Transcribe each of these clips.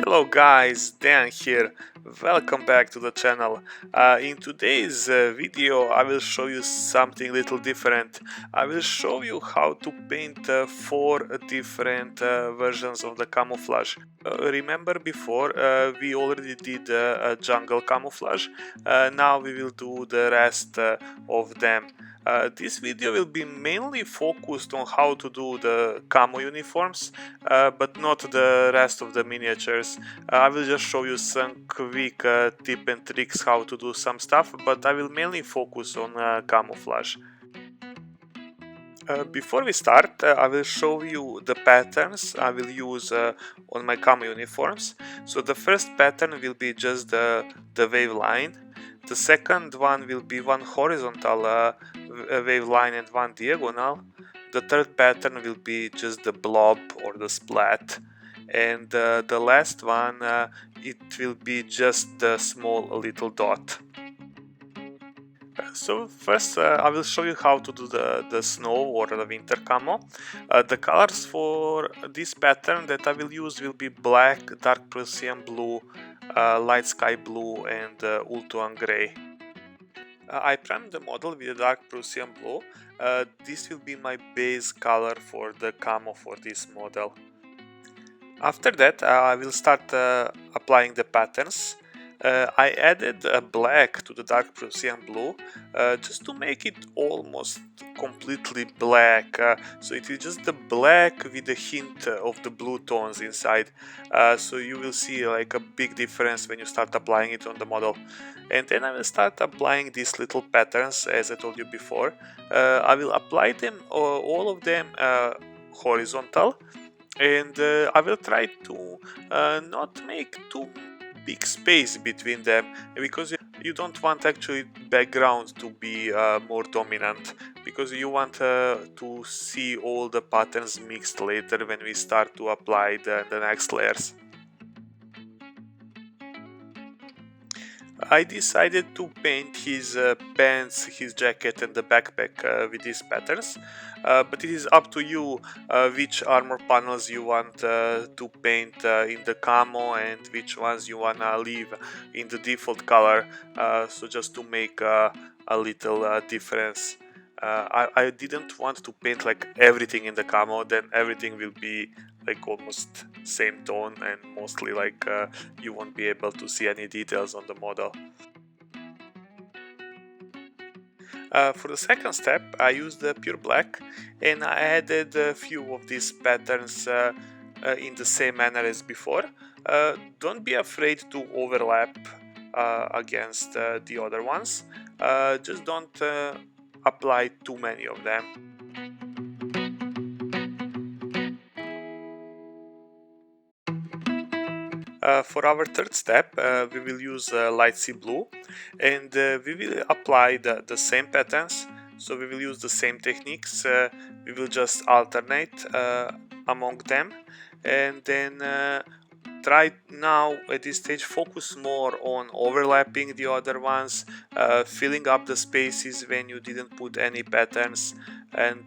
Hello guys, Dan here. Welcome back to the channel. In today's video I will show you something little different. I will show you how to paint 4 different versions of the camouflage. Remember before we already did a jungle camouflage. Now we will do the rest of them. This video will be mainly focused on how to do the camo uniforms, but not the rest of the miniatures. I will just show you some quick tip and tricks how to do some stuff, but I will mainly focus on camouflage. Before we start, I will show you the patterns I will use on my camo uniforms. So the first pattern will be just the wave line. The second one will be one horizontal wave line and one diagonal. The third pattern will be just the blob or the splat. And the last one, it will be just the small little dot. So first I will show you how to do the snow or the winter camo. The colors for this pattern that I will use will be black, dark Prussian blue, light sky blue and Ulthuan Grey. I primed the model with a dark Prussian blue. This will be my base color for the camo for this model. After that I will start applying the patterns. I added black to the dark Prussian blue just to make it almost completely black, so it is just the black with a hint of the blue tones inside, so you will see like a big difference when you start applying it on the model. And then I will start applying these little patterns as I told you before. I will apply them, all of them horizontal, and I will try to not make too big space between them, because you don't want actually background to be more dominant, because you want to see all the patterns mixed later when we start to apply the next layers. I decided to paint his pants, his jacket and the backpack with these patterns, but it is up to you which armor panels you want to paint in the camo and which ones you wanna leave in the default color, so just to make a little difference. I didn't want to paint like everything in the camo, then everything will be like almost same tone and mostly like you won't be able to see any details on the model. For the second step I used the pure black and I added a few of these patterns in the same manner as before. Don't be afraid to overlap against the other ones, just don't apply too many of them. For our third step we will use light sea blue, and we will apply the same patterns, so we will use the same techniques, we will just alternate among them, and then try now at this stage focus more on overlapping the other ones, filling up the spaces when you didn't put any patterns, and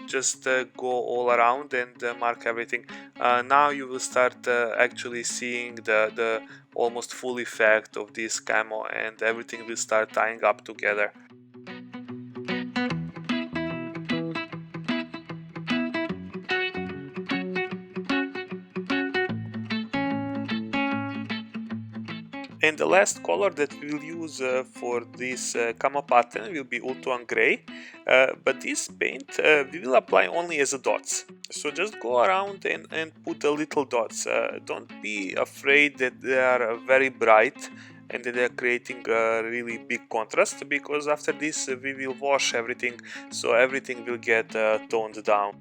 just go all around and mark everything. Now you will start actually seeing the almost full effect of this camo, and everything will start tying up together. And the last color that we will use for this camo pattern will be Ulthuan Grey, but this paint we will apply only as a dots. So just go around and put a little dots. Don't be afraid that they are very bright and that they are creating a really big contrast, because after this we will wash everything, so everything will get toned down.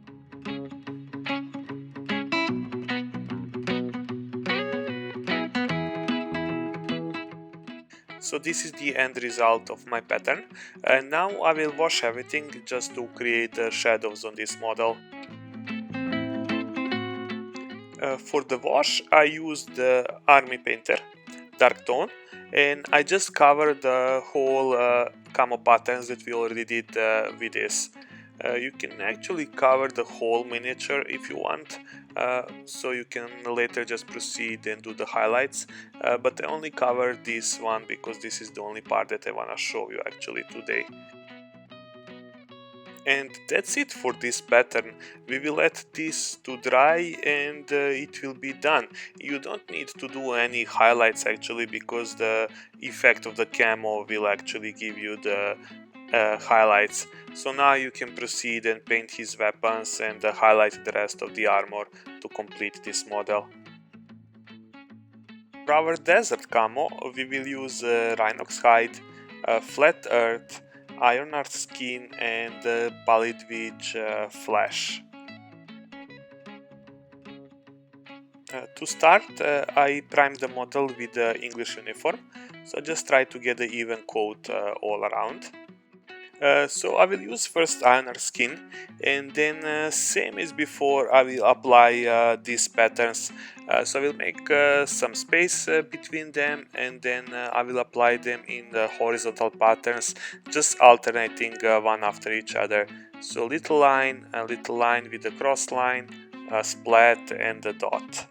So this is the end result of my pattern, and now I will wash everything just to create shadows on this model. For the wash I used the Army Painter dark tone, and I just covered the whole camo patterns that we already did with this. You can actually cover the whole miniature if you want, so you can later just proceed and do the highlights, but I only covered this one because this is the only part that I want to show you actually today. And that's it for this pattern. We will let this to dry and it will be done. You don't need to do any highlights actually, because the effect of the camo will actually give you the highlights. So now you can proceed and paint his weapons and highlight the rest of the armor to complete this model. For our desert camo, we will use Rhinox Hide, Flat Earth, Ionarch Skin and Pallid Wych Flesh. To start, I primed the model with the English uniform, so just try to get the even coat all around. So I will use first Ionarch Skin, and then same as before I will apply these patterns. So I will make some space between them, and then I will apply them in the horizontal patterns, just alternating one after each other. So little line with a cross line, a splat and a dot.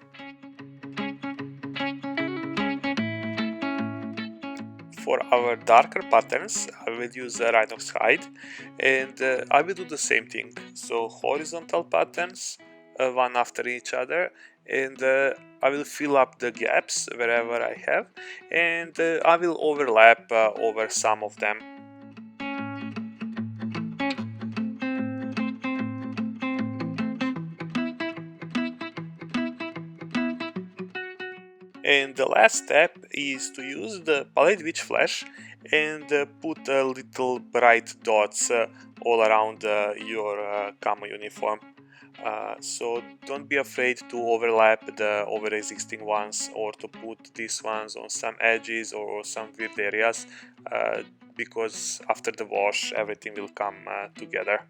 For our darker patterns, I will use Rhinox Hide, and I will do the same thing. So horizontal patterns, one after each other, and I will fill up the gaps wherever I have, and I will overlap over some of them. And the last step is to use the Pallid Wych Flesh and put little bright dots all around your camo uniform. So don't be afraid to overlap the over existing ones, or to put these ones on some edges or some weird areas, because after the wash everything will come together.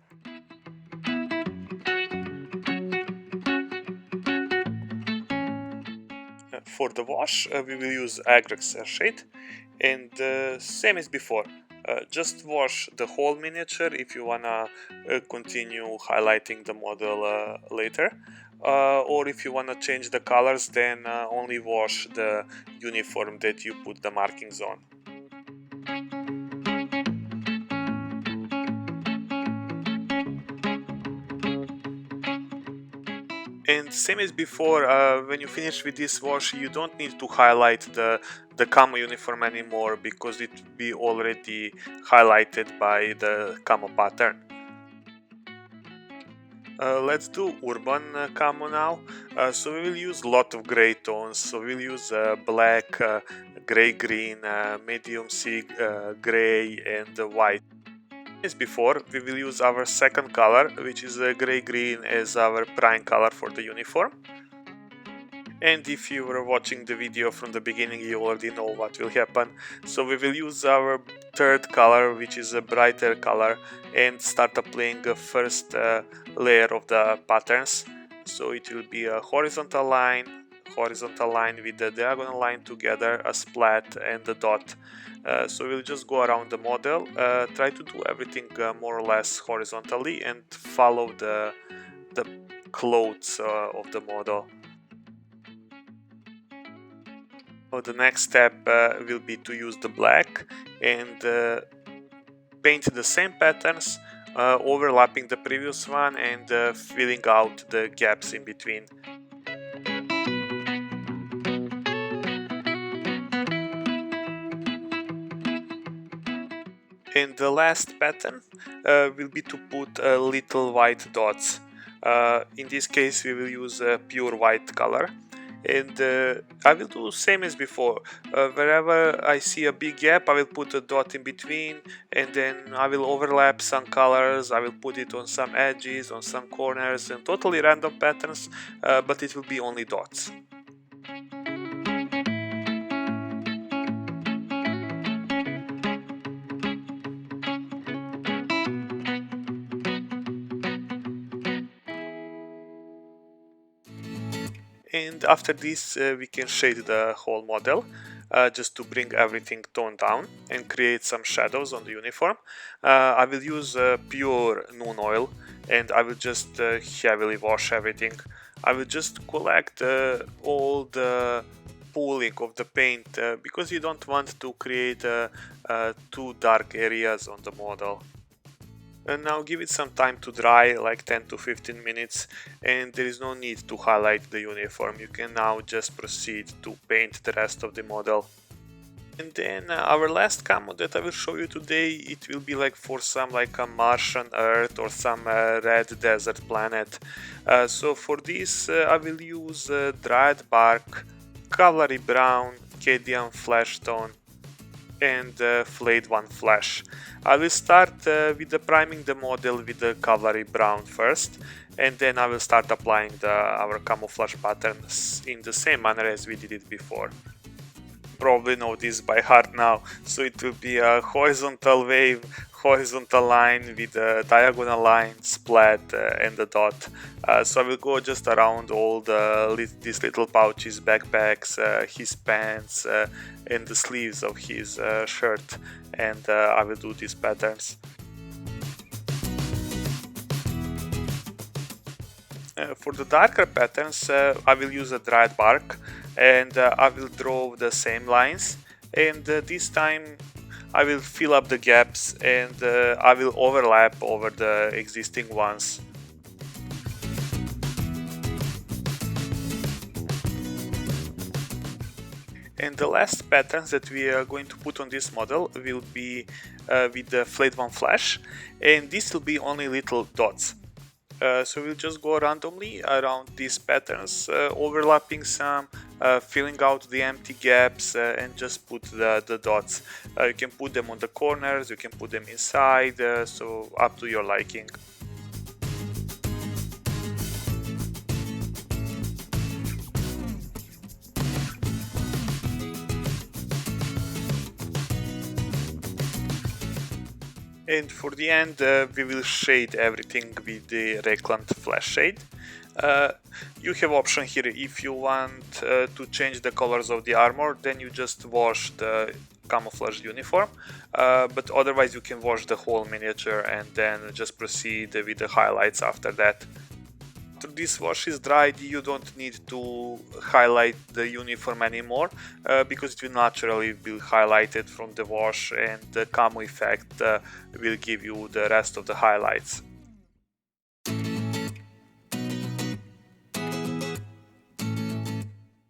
For the wash, we will use Agrax Earthshade, and same as before. Just wash the whole miniature if you wanna continue highlighting the model later, or if you wanna change the colors, then only wash the uniform that you put the markings on. And same as before, when you finish with this wash, you don't need to highlight the camo uniform anymore, because it will be already highlighted by the camo pattern. Let's do urban camo now. So we will use a lot of gray tones. So we'll use black, gray green, medium sea gray and white. As before, we will use our second color, which is gray green, as our prime color for the uniform. And if you were watching the video from the beginning, you already know what will happen. So we will use our third color, which is a brighter color, and start applying the first layer of the patterns. So it will be a horizontal line with the diagonal line together, a splat and a dot. So we'll just go around the model, try to do everything more or less horizontally, and follow the clothes of the model. The next step will be to use the black and paint the same patterns, overlapping the previous one and filling out the gaps in between. And the last pattern will be to put little white dots. In this case we will use a pure white color. And I will do same as before. Wherever I see a big gap, I will put a dot in between, and then I will overlap some colors. I will put it on some edges, on some corners, and totally random patterns, but it will be only dots. And after this we can shade the whole model. just to bring everything toned down and create some shadows on the uniform. I will use pure Nuln Oil, and I will just heavily wash everything. I will just collect all the pooling of the paint because you don't want to create too dark areas on the model. And now give it some time to dry, like 10 to 15 minutes, and there is no need to highlight the uniform. You can now just proceed to paint the rest of the model. And then our last camo that I will show you today, it will be like for some like a Martian Earth or some red desert planet. So for this I will use Dryad Bark, Cavlary Brown, Cadian Fleshtone, and Flayed One Flesh. I will start with priming the model with the Cavlary Brown first, and then I will start applying our camouflage patterns in the same manner as we did it before. Probably know this by heart now, so it will be a horizontal wave, horizontal line with a diagonal line, splat, and a dot. So I will go just around all these little pouches, backpacks, his pants, and the sleeves of his shirt, and I will do these patterns. For the darker patterns, I will use a Dryad Bark, and I will draw the same lines, and this time I will fill up the gaps, and I will overlap over the existing ones. And the last patterns that we are going to put on this model will be with the Flayed One Flesh, and this will be only little dots. So we'll just go randomly around these patterns, overlapping some, filling out the empty gaps, and just put the dots. You can put them on the corners, you can put them inside, so up to your liking. And for the end, we will shade everything with the Reikland Fleshshade. You have option here. If you want to change the colors of the armor, then you just wash the camouflage uniform, but otherwise you can wash the whole miniature and then just proceed with the highlights after that. After this wash is dried, you don't need to highlight the uniform anymore, because it will naturally be highlighted from the wash, and the camo effect will give you the rest of the highlights.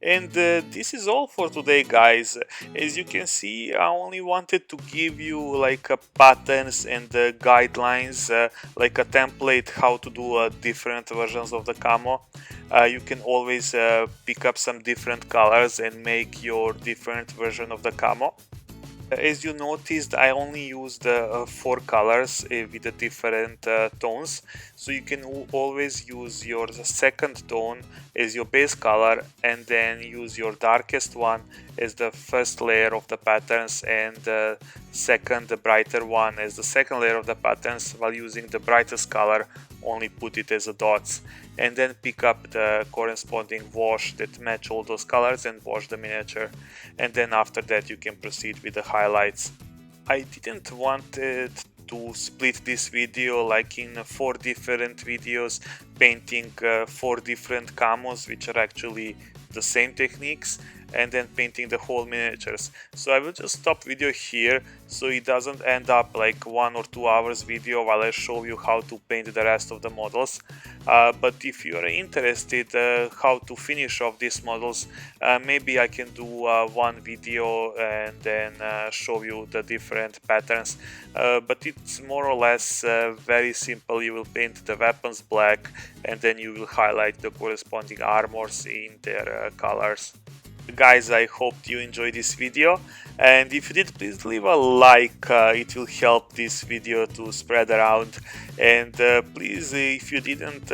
And this is all for today, guys. As you can see, I only wanted to give you like patterns and guidelines, like a template how to do different versions of the camo. You can always pick up some different colors and make your different version of the camo. As you noticed, I only used 4 colors with the different tones, so you can always use your second tone as your base color, and then use your darkest one as the first layer of the patterns, and the second, the brighter one, as the second layer of the patterns, while using the brightest color only put it as a dots, and then pick up the corresponding wash that match all those colors and wash the miniature, and then after that you can proceed with the highlights. I didn't want to split this video like in 4 different videos, painting 4 different camos, which are actually the same techniques, and then painting the whole miniatures. So I will just stop video here, so it doesn't end up like 1 or 2 hours video while I show you how to paint the rest of the models. But if you are interested how to finish off these models, maybe I can do one video and then show you the different patterns. But it's more or less very simple. You will paint the weapons black, and then you will highlight the corresponding armors in their colors. Guys, I hope you enjoyed this video, and if you did, please leave a like. It will help this video to spread around, and please, if you didn't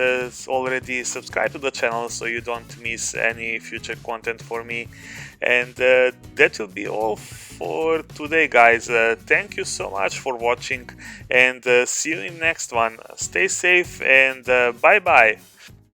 already, subscribe to the channel so you don't miss any future content for me. And that will be all for today, guys. Thank you so much for watching, and see you in next one. Stay safe, and bye bye.